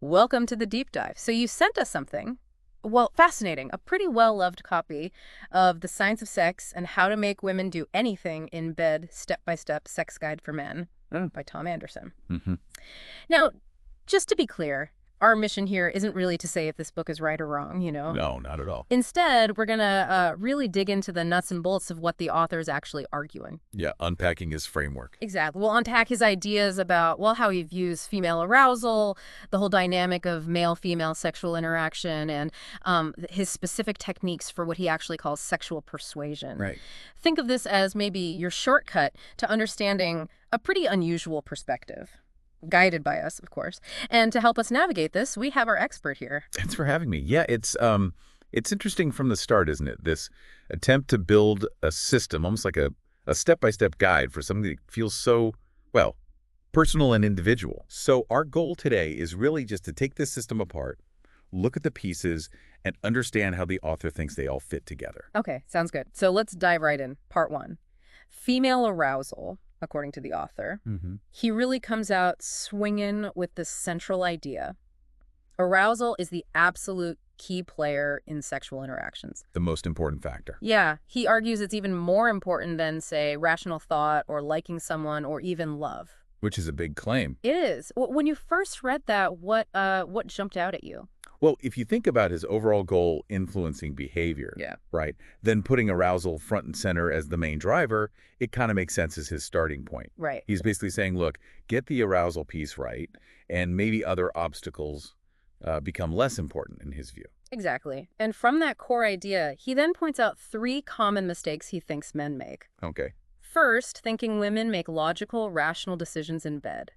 Welcome to the deep dive. So you sent us something, well, fascinating, a pretty well-loved copy of The Science of Sex and How to Make Women Do Anything in Bed, Step-by-Step Sex Guide for Men Oh. by Tom Anderson. Hmm. Now, just to be clear, our mission here isn't really to say if this book is right or wrong, you know? No, not at all. Instead, we're going to really dig into the nuts and bolts of what the author is actually arguing. Yeah, unpacking his framework. Exactly. We'll unpack his ideas about, well, how he views female arousal, the whole dynamic of male-female sexual interaction, and his specific techniques for what he actually calls sexual persuasion. Right. Think of this as maybe your shortcut to understanding a pretty unusual perspective, guided by us, of course. And to help us navigate this, we have our expert here. Thanks for having me. Yeah, it's interesting from the start, isn't it? This attempt to build a system, almost like a step-by-step guide for something that feels so, well, personal and individual. So our goal today is really just to take this system apart, look at the pieces, and understand how the author thinks they all fit together. Okay, sounds good. So let's dive right in. Part one, female arousal, according to the author. Mm-hmm. He really comes out swinging with this central idea. Arousal is the absolute key player in sexual interactions. The most important factor. Yeah, he argues it's even more important than, say, rational thought or liking someone or even love. Which is a big claim. It is. When you first read that, what jumped out at you? Well, if you think about his overall goal influencing behavior, Yeah. right, then putting arousal front and center as the main driver, it kind of makes sense as his starting point. Right. He's basically saying, look, get the arousal piece right, and maybe other obstacles become less important in his view. Exactly. And from that core idea, he then points out three common mistakes he thinks men make. Okay. First, thinking women make logical, rational decisions in bed.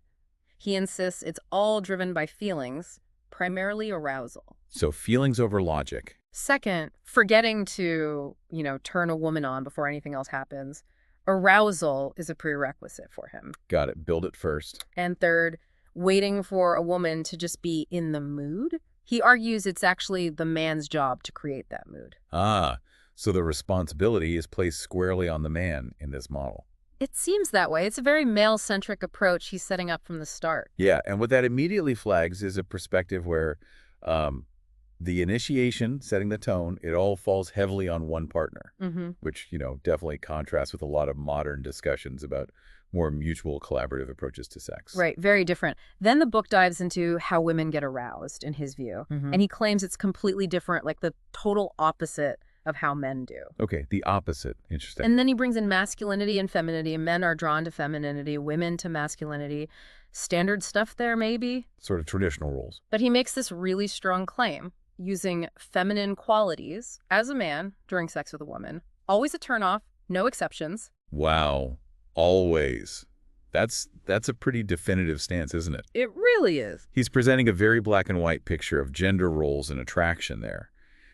He insists it's all driven by feelings, primarily arousal. So feelings over logic. Second, forgetting to, turn a woman on before anything else happens. Arousal is a prerequisite for him. Got it. Build it first. And third, waiting for a woman to just be in the mood. He argues it's actually the man's job to create that mood. Ah, so the responsibility is placed squarely on the man in this model. It seems that way. It's a very male-centric approach he's setting up from the start. Yeah, and what that immediately flags is a perspective where the initiation, setting the tone, it all falls heavily on one partner, which, definitely contrasts with a lot of modern discussions about more mutual collaborative approaches to sex. Right, very different. Then the book dives into how women get aroused, in his view. And he claims it's completely different, like the total opposite of how men do. Okay, the opposite. Interesting. And then he brings in masculinity and femininity. Men are drawn to femininity, women to masculinity. Standard stuff there, maybe? Sort of traditional roles. But he makes this really strong claim, using feminine qualities as a man during sex with a woman. Always a turnoff, no exceptions. Wow. Always. That's a pretty definitive stance, isn't it? It really is. He's presenting a very black and white picture of gender roles and attraction there.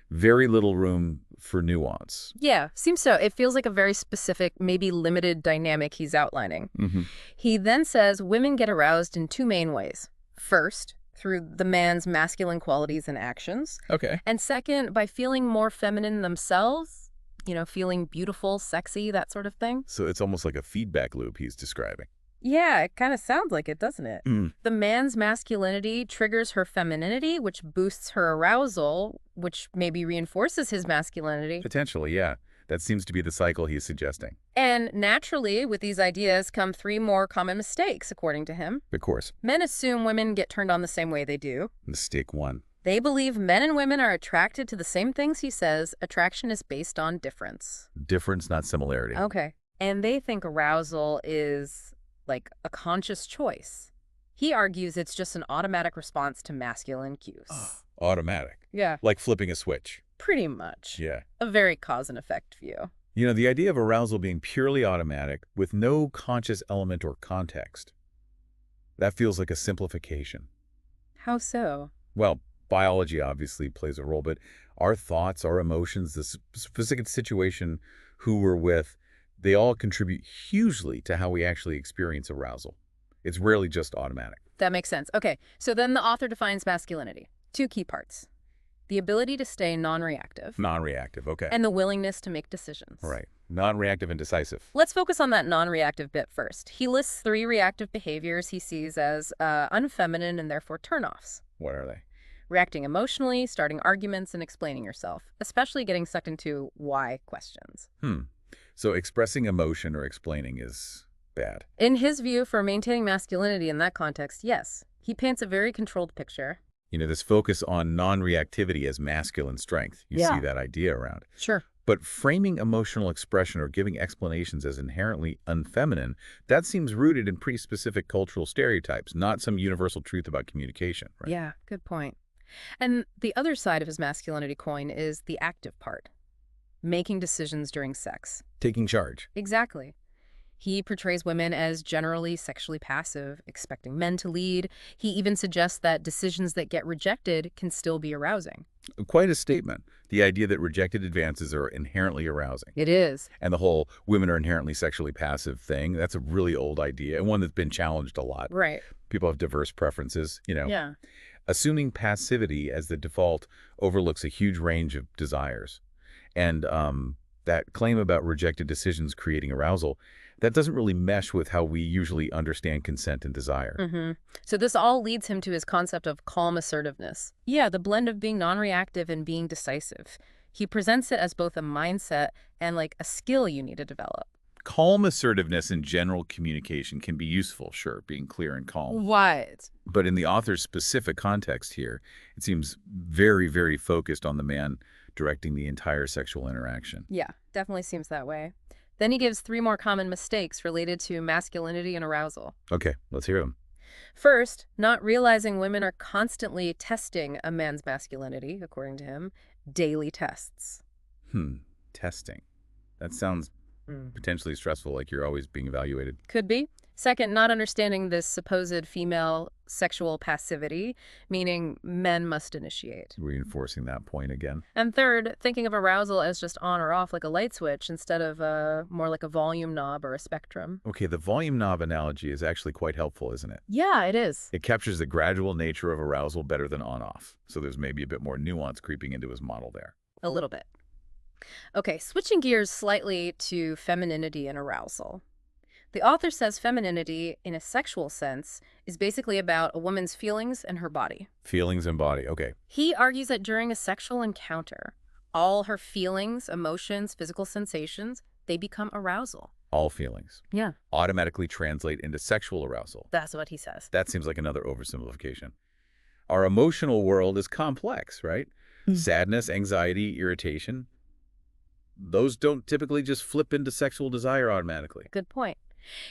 Very little room for nuance. Yeah, seems so. It feels like a very specific, maybe limited dynamic he's outlining. He then says women get aroused in two main ways. First, through the man's masculine qualities and actions. Okay. And second, by feeling more feminine themselves, feeling beautiful, sexy, that sort of thing. So it's almost like a feedback loop he's describing. Yeah, it kind of sounds like it, doesn't it? The man's masculinity triggers her femininity, which boosts her arousal, which maybe reinforces his masculinity. Potentially, yeah. That seems to be the cycle he's suggesting. And naturally, with these ideas come three more common mistakes, according to him. Of course. Men assume women get turned on the same way they do. Mistake one. They believe men and women are attracted to the same things he says. Attraction is based on difference. Difference, not similarity. Okay. And they think arousal is like a conscious choice. He argues it's just an automatic response to masculine cues. Automatic. Yeah. Like flipping a switch. Pretty much. Yeah. A very cause and effect view. The idea of arousal being purely automatic with no conscious element or context, that feels like a simplification. How so? Well, biology obviously plays a role, but our thoughts, our emotions, the specific situation, who we're with, they all contribute hugely to how we actually experience arousal. It's rarely just automatic. That makes sense. Okay, so then the author defines masculinity. Two key parts. The ability to stay non-reactive. Non-reactive, okay. And the willingness to make decisions. Right. Non-reactive and decisive. Let's focus on that non-reactive bit first. He lists three reactive behaviors he sees as unfeminine and therefore turnoffs. What are they? Reacting emotionally, starting arguments, and explaining yourself, especially getting sucked into why questions. Hmm. So expressing emotion or explaining is bad. In his view, for maintaining masculinity in that context, yes. He paints a very controlled picture. This focus on non-reactivity as masculine strength. You see Yeah. that idea around. Sure. But framing emotional expression or giving explanations as inherently unfeminine, that seems rooted in pretty specific cultural stereotypes, not some universal truth about communication, right? Yeah, good point. And the other side of his masculinity coin is the active part, making decisions during sex. Taking charge. Exactly. He portrays women as generally sexually passive, expecting men to lead. He even suggests that decisions that get rejected can still be arousing. Quite a statement. The idea that rejected advances are inherently arousing. It is. And the whole women are inherently sexually passive thing, that's a really old idea and one that's been challenged a lot. Right. People have diverse preferences, Yeah. Assuming passivity as the default overlooks a huge range of desires. And that claim about rejected decisions creating arousal, that doesn't really mesh with how we usually understand consent and desire. So this all leads him to his concept of calm assertiveness. Yeah, the blend of being non-reactive and being decisive. He presents it as both a mindset and like a skill you need to develop. Calm assertiveness in general communication can be useful, sure, being clear and calm. What? But in the author's specific context here, it seems very, very focused on the man directing the entire sexual interaction. Yeah, definitely seems that way. Then he gives 3 more common mistakes related to masculinity and arousal. Okay, let's hear them. First, not realizing women are constantly testing a man's masculinity, according to him, daily tests. Testing. That sounds Mm. potentially stressful, like you're always being evaluated. Could be. Second, not understanding this supposed female sexual passivity, meaning men must initiate. Reinforcing that point again. And third, thinking of arousal as just on or off like a light switch instead of more like a volume knob or a spectrum. Okay, the volume knob analogy is actually quite helpful, isn't it? Yeah, it is. It captures the gradual nature of arousal better than on-off. So there's maybe a bit more nuance creeping into his model there. A little bit. Okay, switching gears slightly to femininity and arousal. The author says femininity, in a sexual sense, is basically about a woman's feelings and her body. Feelings and body, okay. He argues that during a sexual encounter, all her feelings, emotions, physical sensations, they become arousal. All feelings Yeah. automatically translate into sexual arousal. That's what he says. That seems like another oversimplification. Our emotional world is complex, right? Sadness, anxiety, irritation. Those don't typically just flip into sexual desire automatically. Good point.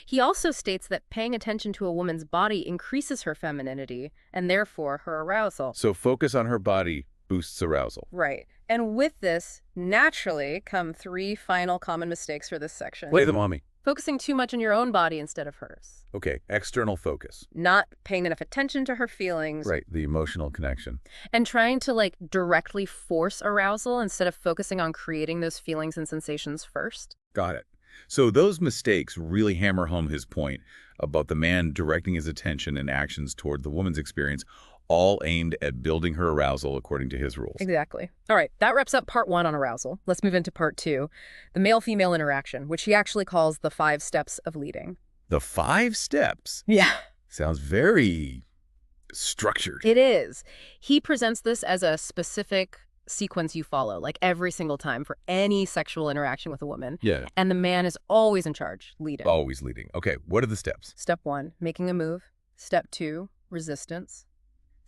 He also states that paying attention to a woman's body increases her femininity and therefore her arousal. So focus on her body boosts arousal. Right. And with this, naturally, come 3 final common mistakes for this section. Play them on me. Focusing too much on your own body instead of hers. Okay, external focus. Not paying enough attention to her feelings. Right, the emotional connection. And trying to like directly force arousal instead of focusing on creating those feelings and sensations first. Got it. So those mistakes really hammer home his point about the man directing his attention and actions toward the woman's experience, all aimed at building her arousal according to his rules. Exactly. All right, that wraps up part 1 on arousal. Let's move into part 2, the male-female interaction, which he actually calls the 5 steps of leading. The 5 steps Yeah. sounds very structured. It is. He presents this as a specific sequence you follow, like every single time for any sexual interaction with a woman. Yeah, And the man is always in charge, leading. always leading. Okay, what are the steps? Step 1, making a move. Step 2, resistance.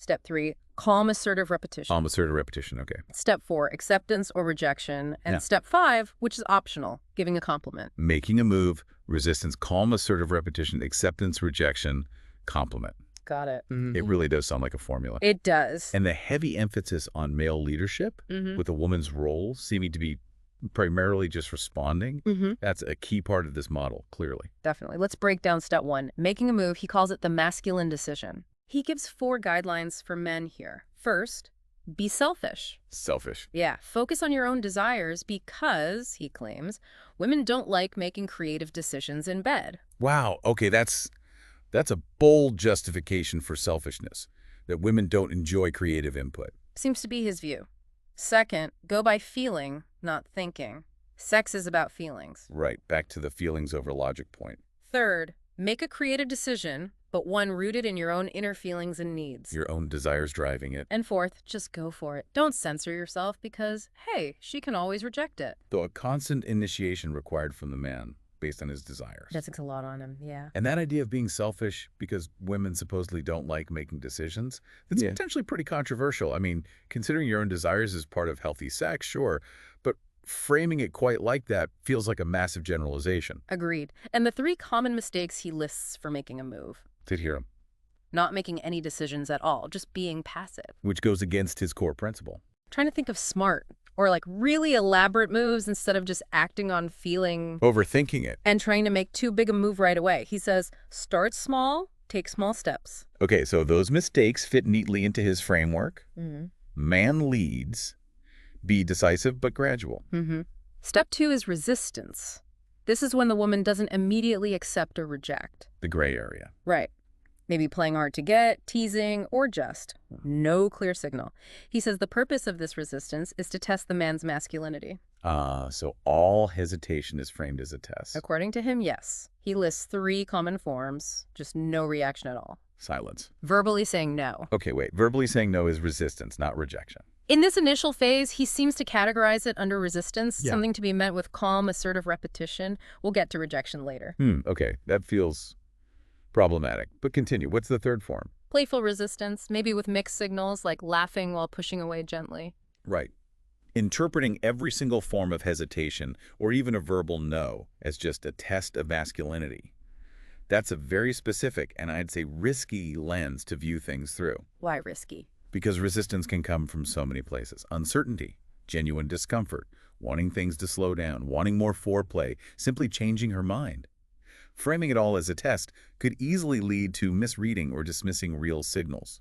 Step 3, calm assertive repetition. Assertive repetition, okay. Step 4, acceptance or rejection. And Yeah. step 5, which is optional, giving a compliment. Making a move, resistance, calm assertive repetition, acceptance, rejection, compliment. Got it. It really does sound like a formula. It does. And the heavy emphasis on male leadership with a woman's role seeming to be primarily just responding, that's a key part of this model, clearly. Definitely. Let's break down step 1. Making a move, he calls it the masculine decision. He gives 4 guidelines for men here. First, be selfish. Selfish. Yeah, focus on your own desires because, he claims, women don't like making creative decisions in bed. Wow, okay, that's a bold justification for selfishness, that women don't enjoy creative input. Seems to be his view. Second, go by feeling, not thinking. Sex is about feelings. Right, back to the feelings over logic point. Third, make a creative decision, but one rooted in your own inner feelings and needs. Your own desires driving it. And fourth, just go for it. Don't censor yourself because, hey, she can always reject it. Though a constant initiation required from the man based on his desires. That takes a lot on him, yeah. And that idea of being selfish because women supposedly don't like making decisions, that's potentially pretty controversial. I mean, considering your own desires is part of healthy sex, sure, but framing it quite like that feels like a massive generalization. Agreed. And the 3 common mistakes he lists for making a move. Did hear him. Not making any decisions at all, just being passive. Which goes against his core principle. Trying to think of smart or like really elaborate moves instead of just acting on feeling. Overthinking it. And trying to make too big a move right away. He says, start small, take small steps. Okay, so those mistakes fit neatly into his framework. Man leads. Be decisive but gradual. Step 2 is resistance. This is when the woman doesn't immediately accept or reject. The gray area. Right. Maybe playing hard to get, teasing, or just no clear signal. He says the purpose of this resistance is to test the man's masculinity. So all hesitation is framed as a test. According to him, yes. He lists 3 common forms, just no reaction at all. Silence. Verbally saying no. Okay, wait. Verbally saying no is resistance, not rejection. In this initial phase, he seems to categorize it under resistance, something to be met with calm, assertive repetition. We'll get to rejection later. Okay. That feels problematic. But continue. What's the third form? Playful resistance, maybe with mixed signals like laughing while pushing away gently. Right. Interpreting every single form of hesitation or even a verbal no as just a test of masculinity. That's a very specific and I'd say risky lens to view things through. Why risky? Because resistance can come from so many places. Uncertainty, genuine discomfort, wanting things to slow down, wanting more foreplay, simply changing her mind. Framing it all as a test could easily lead to misreading or dismissing real signals.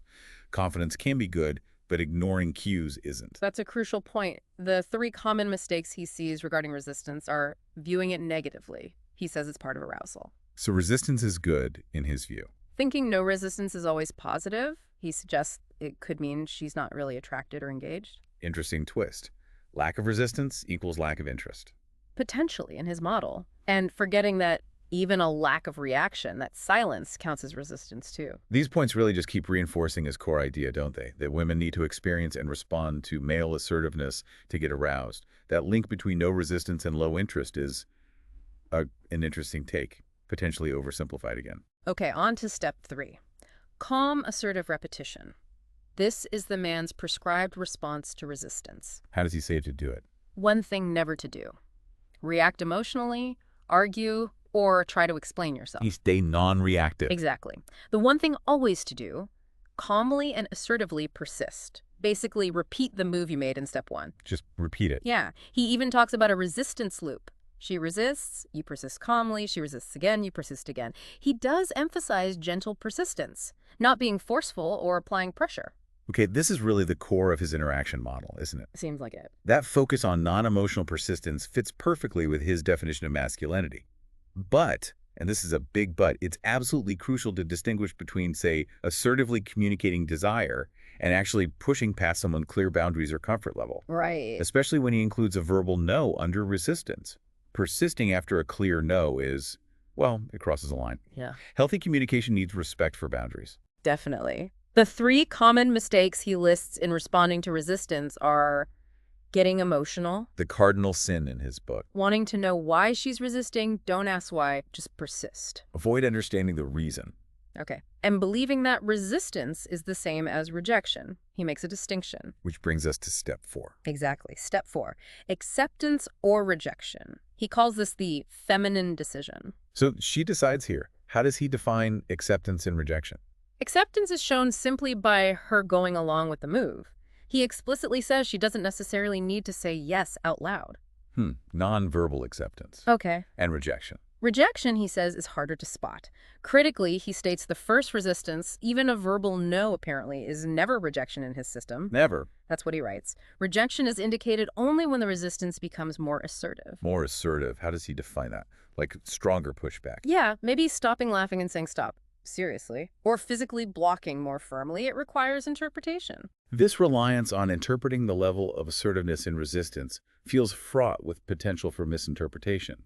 Confidence can be good, but ignoring cues isn't. That's a crucial point. The 3 common mistakes he sees regarding resistance are viewing it negatively. He says it's part of arousal. So resistance is good in his view. Thinking no resistance is always positive. He suggests it could mean she's not really attracted or engaged. Interesting twist. Lack of resistance equals lack of interest. Potentially in his model. And forgetting that even a lack of reaction, that silence, counts as resistance too. These points really just keep reinforcing his core idea, don't they? That women need to experience and respond to male assertiveness to get aroused. That link between no resistance and low interest is an interesting take, potentially oversimplified again. Okay, on to step 3. Calm, assertive repetition. This is the man's prescribed response to resistance. How does he say to do it? One thing never to do. React emotionally, argue, or try to explain yourself. He stay non-reactive. Exactly. The one thing always to do, calmly and assertively persist. Basically, repeat the move you made in step 1. Just repeat it. Yeah. He even talks about a resistance loop. She resists, you persist calmly, she resists again, you persist again. He does emphasize gentle persistence, not being forceful or applying pressure. Okay, this is really the core of his interaction model, isn't it? Seems like it. That focus on non-emotional persistence fits perfectly with his definition of masculinity. But, and this is a big but, it's absolutely crucial to distinguish between, say, assertively communicating desire and actually pushing past someone's clear boundaries or comfort level. Right. Especially when he includes a verbal no under resistance. Persisting after a clear no is, well, it crosses a line. Yeah. Healthy communication needs respect for boundaries. Definitely. The 3 common mistakes he lists in responding to resistance are getting emotional, The cardinal sin in his book. wanting to know why she's resisting, don't ask why, just persist. Avoid understanding the reason. Okay. And believing that resistance is the same as rejection. He makes a distinction. Which brings us to step 4. Exactly. Step 4, acceptance or rejection. He calls this the feminine decision. So she decides here. How does he define acceptance and rejection? Acceptance is shown simply by her going along with the move. He explicitly says she doesn't necessarily need to say yes out loud. Non-verbal acceptance. Okay. And rejection. Rejection, he says, is harder to spot. Critically, he states the first resistance, even a verbal no apparently, is never rejection in his system. Never. That's what he writes. Rejection is indicated only when the resistance becomes more assertive. More assertive. How does he define that? Like stronger pushback. Yeah, maybe stopping laughing and saying stop. Seriously. Or physically blocking more firmly. It requires interpretation. This reliance on interpreting the level of assertiveness in resistance feels fraught with potential for misinterpretation.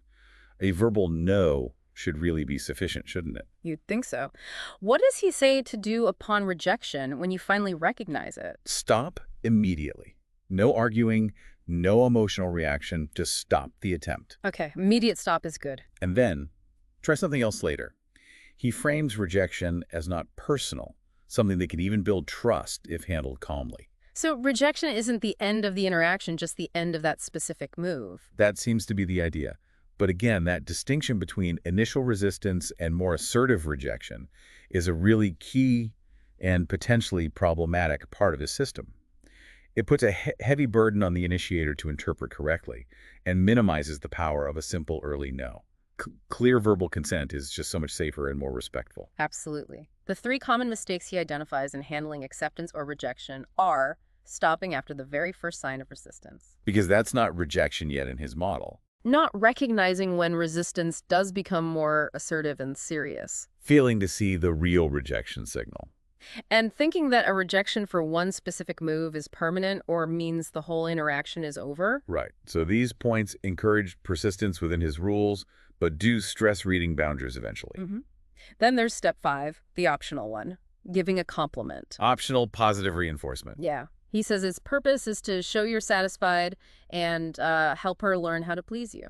A verbal no should really be sufficient, shouldn't it? You'd think so. What does he say to do upon rejection when you finally recognize it? Stop immediately. No arguing, no emotional reaction, just stop the attempt. Okay, immediate stop is good. And then try something else later. He frames rejection as not personal, something that can even build trust if handled calmly. So rejection isn't the end of the interaction, just the end of that specific move. That seems to be the idea. But again, that distinction between initial resistance and more assertive rejection is a really key and potentially problematic part of his system. It puts a heavy burden on the initiator to interpret correctly and minimizes the power of a simple early no. Clear verbal consent is just so much safer and more respectful. Absolutely. The 3 common mistakes he identifies in handling acceptance or rejection are stopping after the very first sign of resistance, Because that's not rejection yet in his model. not recognizing when resistance does become more assertive and serious, Failing to see the real rejection signal. and thinking that a rejection for one specific move is permanent or means the whole interaction is over. Right. So these points encourage persistence within his rules, but do stress reading boundaries eventually. Then there's step 5, the optional one, giving a compliment. Optional positive reinforcement. Yeah. He says its purpose is to show you're satisfied and help her learn how to please you.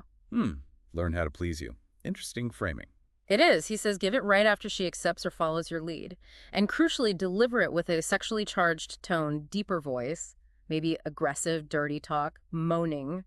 Learn how to please you. Interesting framing. It is. He says give it right after she accepts or follows your lead. And crucially, deliver it with a sexually charged tone, deeper voice, maybe aggressive, dirty talk, moaning.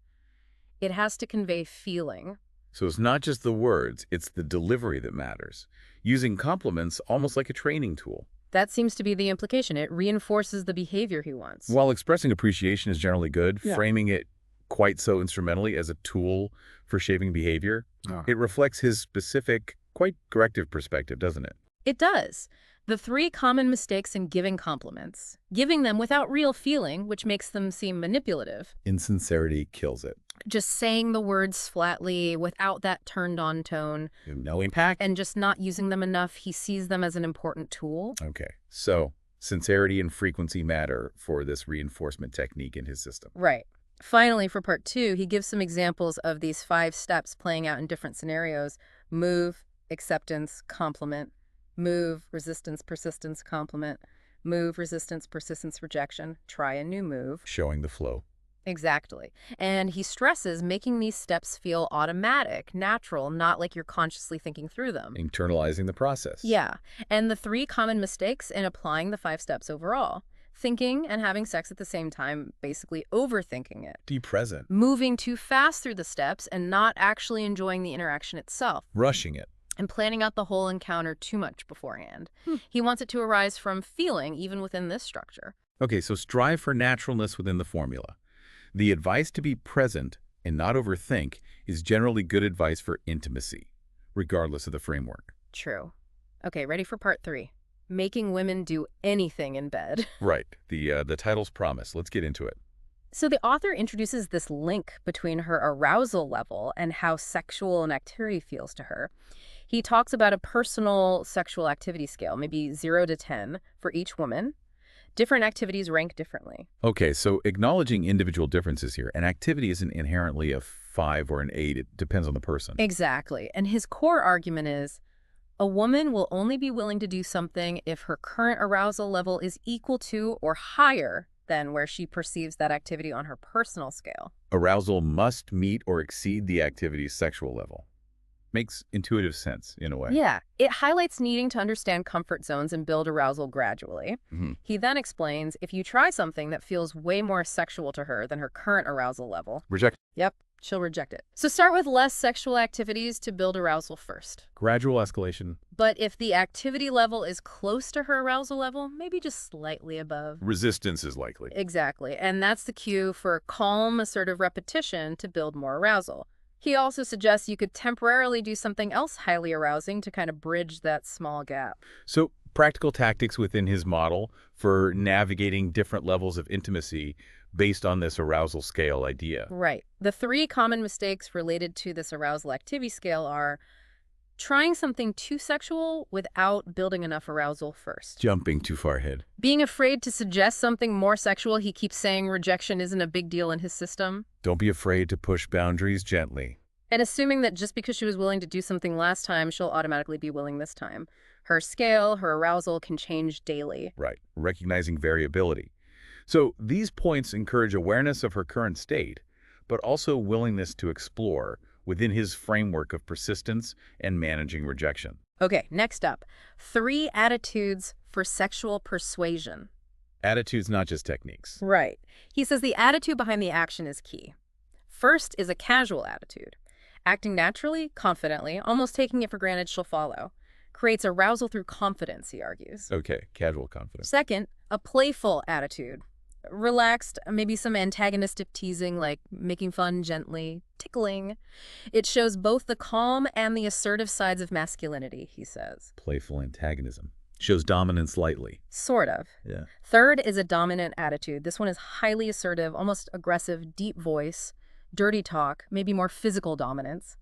It has to convey feeling. So it's not just the words, it's the delivery that matters. Using compliments almost like a training tool. That seems to be the implication. It reinforces the behavior he wants. While expressing appreciation is generally good, Yeah. framing it quite so instrumentally as a tool for shaping behavior, it reflects his specific, quite corrective perspective, doesn't it? It does. The 3 common mistakes in giving compliments. Giving them without real feeling, which makes them seem manipulative. Insincerity kills it. Just saying the words flatly without that turned-on tone. No impact? And just not using them enough. He sees them as an important tool. Okay, so sincerity and frequency matter for this reinforcement technique in his system. Right. Finally, for part 2, he gives some examples of these 5 steps playing out in different scenarios. Move, acceptance, compliment. Move, resistance, persistence, compliment. Move, resistance, persistence, rejection. Try a new move. Showing the flow. Exactly. And he stresses making these steps feel automatic, natural, not like you're consciously thinking through them. Internalizing the process. Yeah. And the 3 common mistakes in applying the 5 steps overall. Thinking and having sex at the same time, basically overthinking it. Be present. Moving too fast through the steps and not actually enjoying the interaction itself. Rushing it. And planning out the whole encounter too much beforehand. He wants it to arise from feeling, even within this structure. Okay, so strive for naturalness within the formula. The advice to be present and not overthink is generally good advice for intimacy, regardless of the framework. True. Okay, ready for part 3. Making women do anything in bed. Right. The title's promise. Let's get into it. So the author introduces this link between her arousal level and how sexual an activity feels to her. He talks about a personal sexual activity scale, maybe 0 to 10 for each woman. Different activities rank differently. Okay, so acknowledging individual differences here. An activity isn't inherently a 5 or an 8. It depends on the person. Exactly. And his core argument is, a woman will only be willing to do something if her current arousal level is equal to or higher than where she perceives that activity on her personal scale. Arousal must meet or exceed the activity's sexual level. Makes intuitive sense, in a way. Yeah, it highlights needing to understand comfort zones and build arousal gradually. He then explains if you try something that feels way more sexual to her than her current arousal level, Reject. yep, she'll reject it. So start with less sexual activities to build arousal first. Gradual escalation. But if the activity level is close to her arousal level, maybe just slightly above. Resistance is likely. Exactly, and that's the cue for calm, assertive repetition to build more arousal. He also suggests you could temporarily do something else highly arousing to kind of bridge that small gap. So practical tactics within his model for navigating different levels of intimacy based on this arousal scale idea. Right. The 3 common mistakes related to this arousal activity scale are trying something too sexual without building enough arousal first. Jumping too far ahead. Being afraid to suggest something more sexual. He keeps saying rejection isn't a big deal in his system. Don't be afraid to push boundaries gently. And assuming that just because she was willing to do something last time, she'll automatically be willing this time. Her scale, her arousal can change daily. Right. Recognizing variability. So these points encourage awareness of her current state, but also willingness to explore within his framework of persistence and managing rejection. Okay, next up, 3 attitudes for sexual persuasion. Attitudes, not just techniques. Right. He says the attitude behind the action is key. First is a casual attitude. Acting naturally, confidently, almost taking it for granted she'll follow. Creates arousal through confidence, he argues. Okay, casual confidence. Second, a playful attitude. Relaxed, maybe some antagonistic teasing like making fun gently, tickling. It shows both the calm and the assertive sides of masculinity, he says. Playful antagonism. Shows dominance lightly. Sort of. Yeah. Third is a dominant attitude. This one is highly assertive, almost aggressive, deep voice, dirty talk, maybe more physical dominance.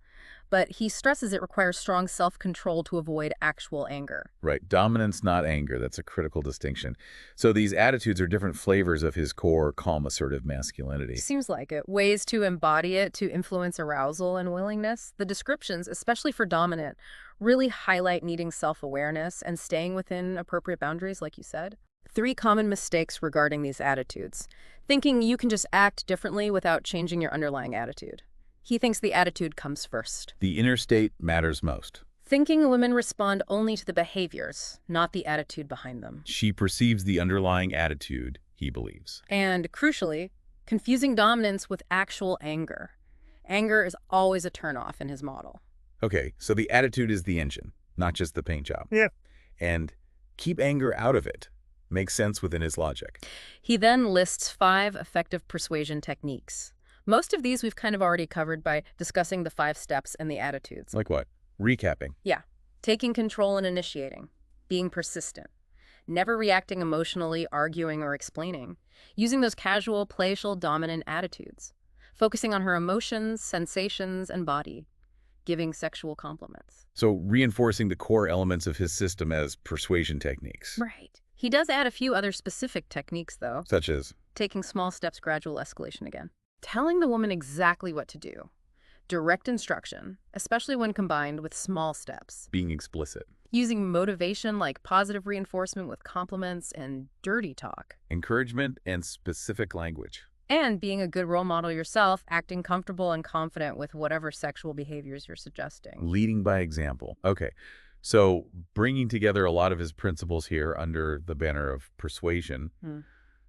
But he stresses it requires strong self-control to avoid actual anger. Right. Dominance, not anger. That's a critical distinction. So these attitudes are different flavors of his core, calm, assertive masculinity. Seems like it. Ways to embody it to influence arousal and willingness. The descriptions, especially for dominant, really highlight needing self-awareness and staying within appropriate boundaries, like you said. 3 common mistakes regarding these attitudes. Thinking you can just act differently without changing your underlying attitude. He thinks the attitude comes first. The inner state matters most. Thinking women respond only to the behaviors, not the attitude behind them. She perceives the underlying attitude, he believes. And crucially, confusing dominance with actual anger. Anger is always a turnoff in his model. Okay, so the attitude is the engine, not just the paint job. Yeah. And keep anger out of it. Makes sense within his logic. He then lists 5 effective persuasion techniques. Most of these we've kind of already covered by discussing the 5 steps and the attitudes. Like what? Recapping. Yeah. Taking control and initiating. Being persistent. Never reacting emotionally, arguing, or explaining. Using those casual, playful, dominant attitudes. Focusing on her emotions, sensations, and body. Giving sexual compliments. So reinforcing the core elements of his system as persuasion techniques. Right. He does add a few other specific techniques, though. Such as? Taking small steps, gradual escalation again. Telling the woman exactly what to do. Direct instruction, especially when combined with small steps. Being explicit. Using motivation like positive reinforcement with compliments and dirty talk. Encouragement and specific language. And being a good role model yourself, acting comfortable and confident with whatever sexual behaviors you're suggesting. Leading by example. Okay, so bringing together a lot of his principles here under the banner of persuasion.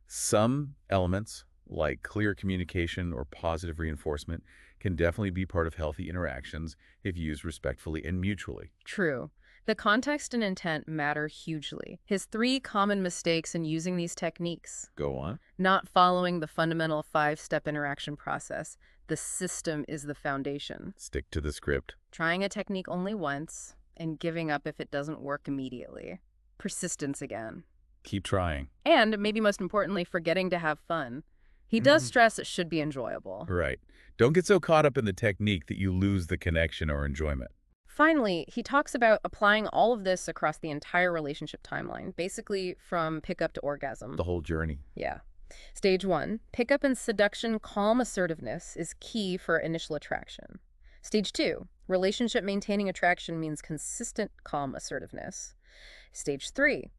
Some elements, like clear communication or positive reinforcement, can definitely be part of healthy interactions if used respectfully and mutually. True. The context and intent matter hugely. His 3 common mistakes in using these techniques. Go on. Not following the fundamental 5-step interaction process. The system is the foundation. Stick to the script. Trying a technique only once and giving up if it doesn't work immediately. Persistence again. Keep trying. And maybe most importantly, forgetting to have fun. He does stress it should be enjoyable. Right. Don't get so caught up in the technique that you lose the connection or enjoyment. Finally, he talks about applying all of this across the entire relationship timeline, basically from pickup to orgasm. The whole journey. Yeah. Stage 1, pickup and seduction calm assertiveness is key for initial attraction. Stage 2, relationship maintaining attraction means consistent calm assertiveness. Stage 3,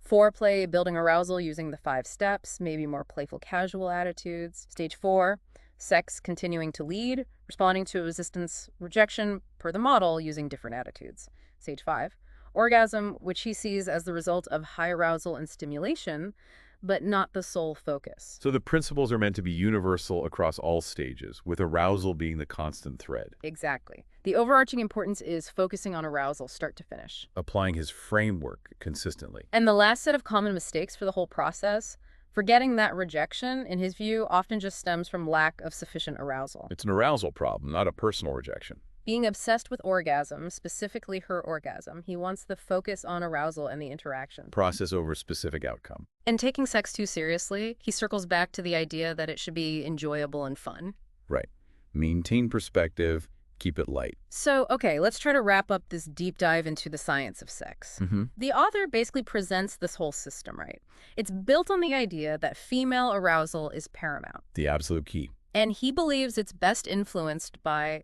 foreplay, building arousal using the 5 steps, maybe more playful casual attitudes. Stage 4, sex continuing to lead, responding to resistance, rejection per the model using different attitudes. Stage 5, orgasm, which he sees as the result of high arousal and stimulation, but not the sole focus. So the principles are meant to be universal across all stages, with arousal being the constant thread. Exactly. The overarching importance is focusing on arousal start to finish. Applying his framework consistently. And the last set of common mistakes for the whole process, forgetting that rejection, in his view, often just stems from lack of sufficient arousal. It's an arousal problem, not a personal rejection. Being obsessed with orgasm, specifically her orgasm, he wants the focus on arousal and the interaction. Process over specific outcome. And taking sex too seriously, he circles back to the idea that it should be enjoyable and fun. Right. Maintain perspective, keep it light. So, okay, let's try to wrap up this deep dive into the science of sex. The author basically presents this whole system, right? It's built on the idea that female arousal is paramount. The absolute key. And he believes it's best influenced by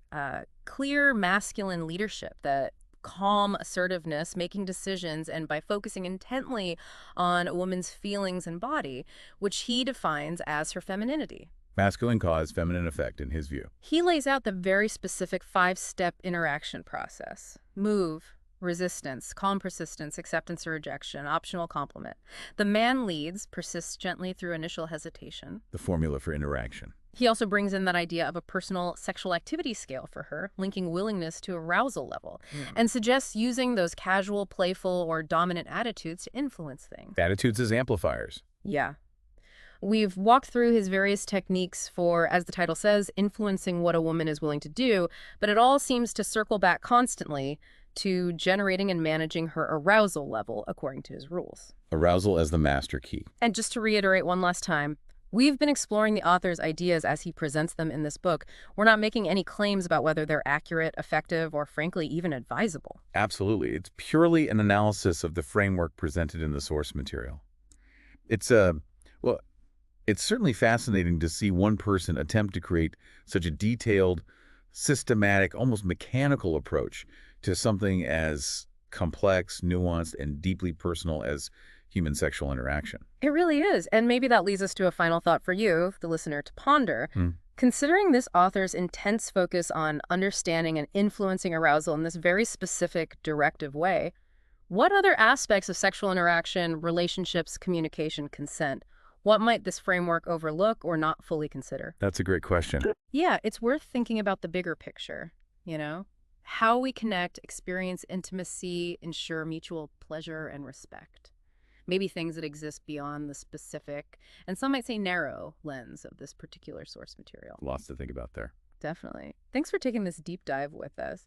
clear masculine leadership, that calm assertiveness, making decisions, and by focusing intently on a woman's feelings and body, which he defines as her femininity. Masculine cause, feminine effect, in his view. He lays out the very specific five-step interaction process. Move, resistance, calm persistence, acceptance or rejection, optional complement. The man leads, persists gently through initial hesitation. The formula for interaction. He also brings in that idea of a personal sexual activity scale for her, linking willingness to arousal level, and suggests using those casual, playful, or dominant attitudes to influence things. Attitudes as amplifiers. Yeah. We've walked through his various techniques for, as the title says, influencing what a woman is willing to do, but it all seems to circle back constantly to generating and managing her arousal level according to his rules. Arousal as the master key. And just to reiterate one last time, we've been exploring the author's ideas as he presents them in this book. We're not making any claims about whether they're accurate, effective, or frankly, even advisable. Absolutely. It's purely an analysis of the framework presented in the source material. Well, it's certainly fascinating to see one person attempt to create such a detailed, systematic, almost mechanical approach to something as complex, nuanced, and deeply personal as human sexual interaction. It really is. And maybe that leads us to a final thought for you, the listener, to ponder. Considering this author's intense focus on understanding and influencing arousal in this very specific, directive way, what other aspects of sexual interaction, relationships, communication, consent, what might this framework overlook or not fully consider? That's a great question. Yeah, it's worth thinking about the bigger picture, you know? How we connect, experience intimacy, ensure mutual pleasure and respect. Maybe things that exist beyond the specific, and some might say narrow, lens of this particular source material. Lots to think about there. Definitely. Thanks for taking this deep dive with us.